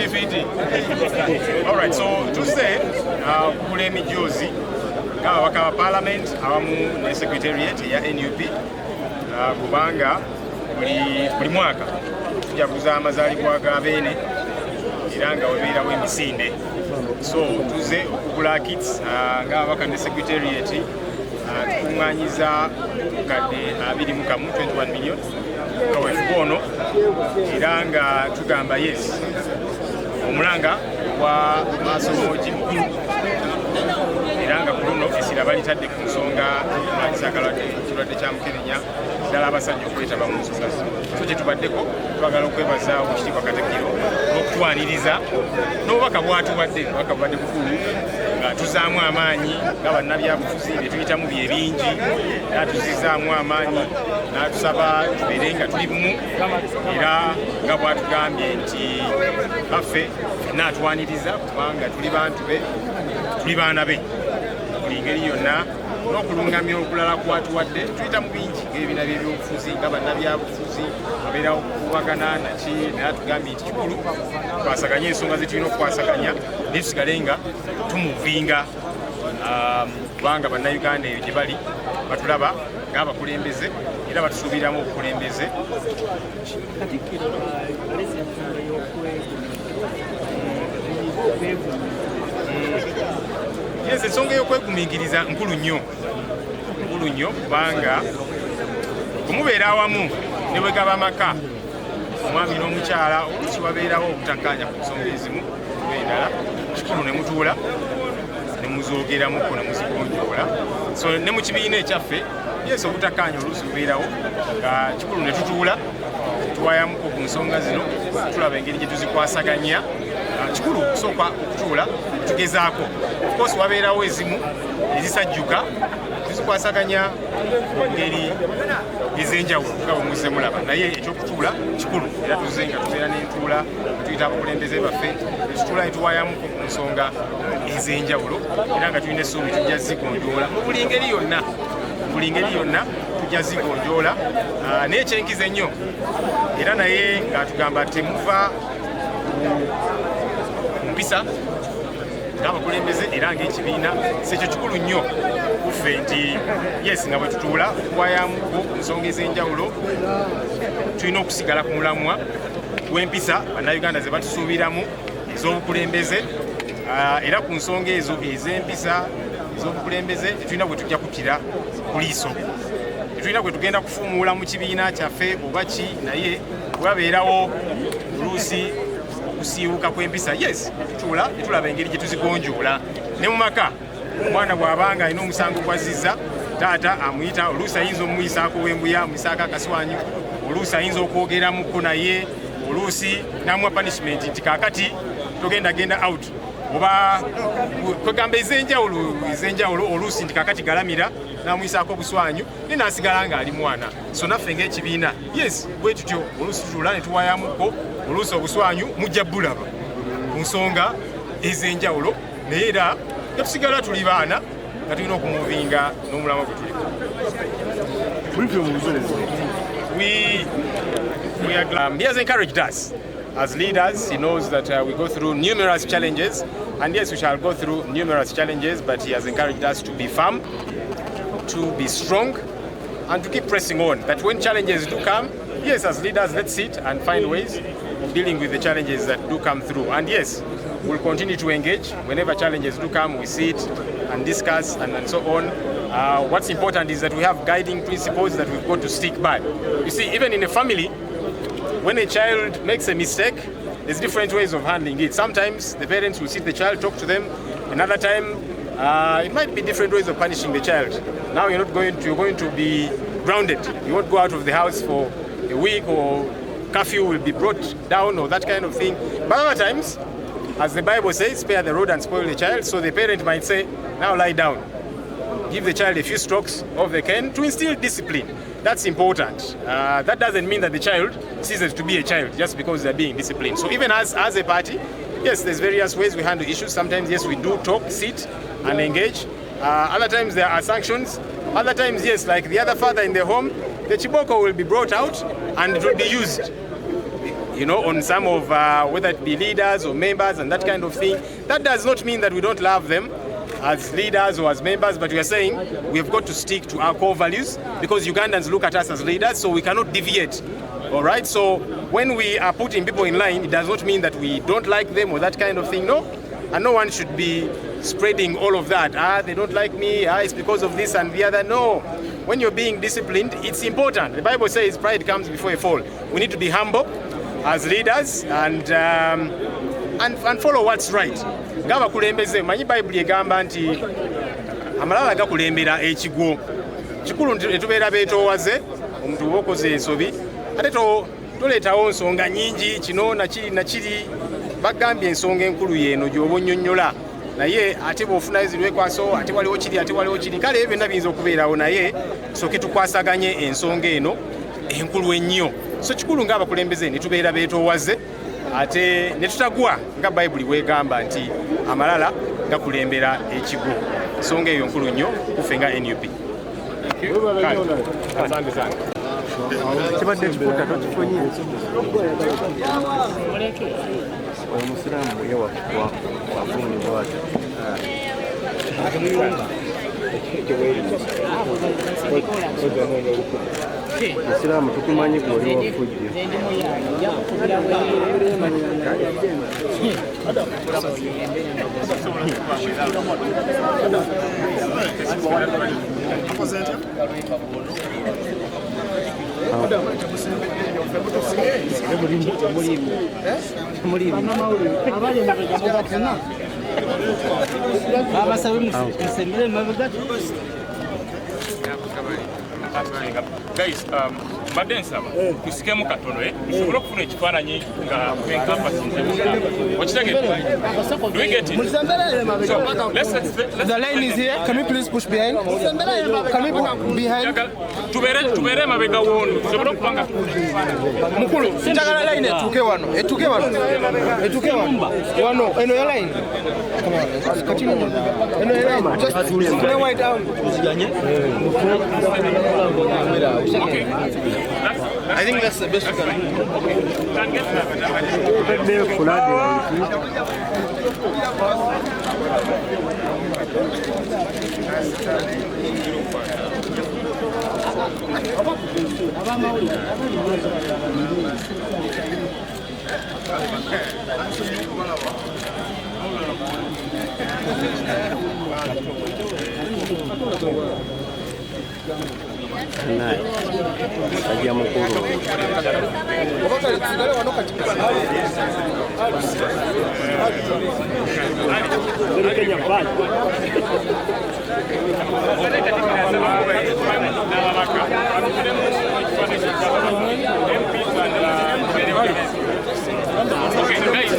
Alright, so tuzze kugula emijoozi ng'ababaka ba Parliament awamu ne Secretariat ya NUP kubanga buli mwaka tujaguza amazaalibwa ga Beene era nga webeerawo emisinde. So tuzze okugula kits ng'ababaka ne Secretariat tukuŋŋaanyiza obukadde 21 million nga weefuga ono era nga tugamba yes omulanga wa Maasomoogi mukulu era nga ku luno essira balitadde ku nsonga y'okulwanyisa ekirwadde kya mukenenya ddala abasajja okwetaba mu nsonga zino. So kye tubaddeko twagala okwebaza Oweekitiibwa Katikkiro n'okutwaniriza n'obubaka bw'atuwadde bukulu nga tuzaamu amaanyi nga bannabyabufuzi bye tuyitamu bye bingi era tuzizaamu amaanyi n'atusaba tubeere nga tuli bumu era nga bw'atugambye nti baffe ffenna atwaniriza kubanga tuli bantu be tuli baana be buli ngeri yonna n'okulungamya okulala kwatuwadde tuyita mu bingi ng'ebibiina by'ebyobufuzi nga bannabyabufuzi abeerawo okukubagana naki naye atugambye nti kikulu tukwasaganye ensonga ze tulina okukwasaganya naye tusigale nga tumuvinga kubanga bannayuganda eyo gye bali batulaba ng'abakulembeze era batusuubiramu obukulembeze. Yes, ensonga y'okwegumiikiriza nkulu nnyo kubanga kumubeera awamu ne bwe gaba amaka omwami n'omukyala oluusi wabeerawo obutakkaanya ku nsonga ezimu oba endala kikulu ne mutuula ne muzoogeramuko ne muzigonjoola. So ne mu kibiina ekyaffe yes obutakkaanya oluusi bubeerawo nga kikulu ne tutuula tuwayamuko ku nsonga zino tulaba engeri gye tuzikwasaganya. Kikulu okusooka okutuula tugezaako of course wabeerawo ezimu ezisajjuka tuzikwasaganya engeri ez'enjawulo nga bwe muzze mulaba naye ekyokutuula kikulu era tuzze nga tubeera n'entuula tuyita abakulembeze baffe netutuula ne tuwayamuko ku nsonga ez'enjawulo era nga tulina essuubi tujja zigonjoola mu buli ngeri yonna tujja zigonjoola n'ekyenkiza ennyo era naye ng'atugamba temuva mpisa ng'abakulembeze era ng'ekibiina sekyo kikulu nnyo kuffe nti yes nga bwe tutuula okuwayamuko ku nsonga ez'enjawulo tulina okusigala ku mulamwa gw'empisa bannayuganda ze batusuubiramu ez'obukulembeze era ku nsonga ezo ez'empisa ez'obukulembeze tetulina bwe tujja kukira ku liiso tetulina bwe tugenda kufuumuula mu kibiina kyaffe oba ki naye bwabeerawo oluusi okusiiwuka kw'empisa yes tutuula ne tulaba engeri gye tuzigonjoola ne mu maka omwana bw'abanga alina omusango gw'azizza taata amuyita oluusi ayinza omumuyisaako w'embuya amuyisaako akaswanyu oluusi ayinza okwogeramuko naye oluusi n'amuwa punishment nti kaakati togendagenda out oba kwegamba ez'enjawulo oluusi nti kaakati galamira n'amuyisaako obuswanyu ne n'asigala ng'ali mwana. So naffe ng'ekibiina yes bwe tutyo oluusi tutuula ne tuwayamuko oluusi obuswanyu mujja bulaba ku nsonga ez'enjawulo naye era ne tusigala tuli baana nga tulina okumuvinga n'omulamwa gwe tuliko. He has encouraged us as leaders. He knows that we go through numerous challenges, and yes, we shall go through numerous challenges, but he has encouraged us to be firm, to be strong, and to keep pressing on. That when challenges do come, yes, as leaders, let's sit and find ways of dealing with the challenges that do come through. And yes, we'll continue to engage. Whenever challenges do come, we sit and discuss and so on. What's important is that we have guiding principles that we've got to stick by. You see, even in a family, when a child makes a mistake, there's different ways of handling it. Sometimes the parents will sit the child, talk to them. Another time, it might be different ways of punishing the child. Now you're going to be grounded. You won't go out of the house for a week, or curfew will be brought down, or that kind of thing. But other times, as the Bible says, spare the rod and spoil the child. So the parent might say, now lie down. Give the child a few strokes of the cane to instill discipline. That's important. That doesn't mean that the child ceases to be a child just because they're being disciplined. So even as a party, yes, there's various ways we handle issues. Sometimes, yes, we do talk, sit and engage. Other times there are sanctions. Other times, yes, like the other father in the home, the chiboko will be brought out and it will be used. on some of whether it be leaders or members and that kind of thing. That does not mean that we don't love them as leaders or as members, but we are saying we have got to stick to our core values because Ugandans look at us as leaders, so we cannot deviate. All right, so when we are putting people in line, it does not mean that we don't like them or that kind of thing. No, and no one should be spreading all of that. They don't like me. It's because of this and the other. No, when you're being disciplined, it's important. The Bible says pride comes before a fall. We need to be humble as leaders and follow what's right. Gaba kulembeze manyi Bible egamba nti amalala gakulembera ekigwo. Kikulu netubeera beetoowaze omuntu okoze ensobi ate toleetawo nsonga nyingi kino nakiri bagambye ensonga enkulu yeeno gy'oba onnyonnyola naye ate bw'ofuna ezirwekwaso ate waliwo kiri kale ebyo byonna biyinza okubeerawo naye soke tukwasaganye ensonga eno enkulu ennyo. So kikulu ng'abakulembeze ne tubeera beetoowaze ate ne tutagwa nga Bayibuli bw'egamba nti amalala gakulembera ekigo. Ensonga eyo nkulu nnyo kuffe nga NUP. Asante sana. Kibadde kipuuta tokifunye omusiraamu ye wafunibwa musiraamu tukumanyi gwoli wafujja Guys, mbadde nsaba tusikemu katono tusobole okufuna ekifaananyi nga enkampasi okitegedde. Do we get it? So, the line is here. Can we please push behind? Can we push behind? tubeere emabega w'ono tusobole okuba nga Mukulu, njagala line etuuke wano. Etuuke wano. Eno ya line. Come on, continue. Eno ya line. Just play wide out. okay. I think that's the best we can ajja mukulu okay, guys,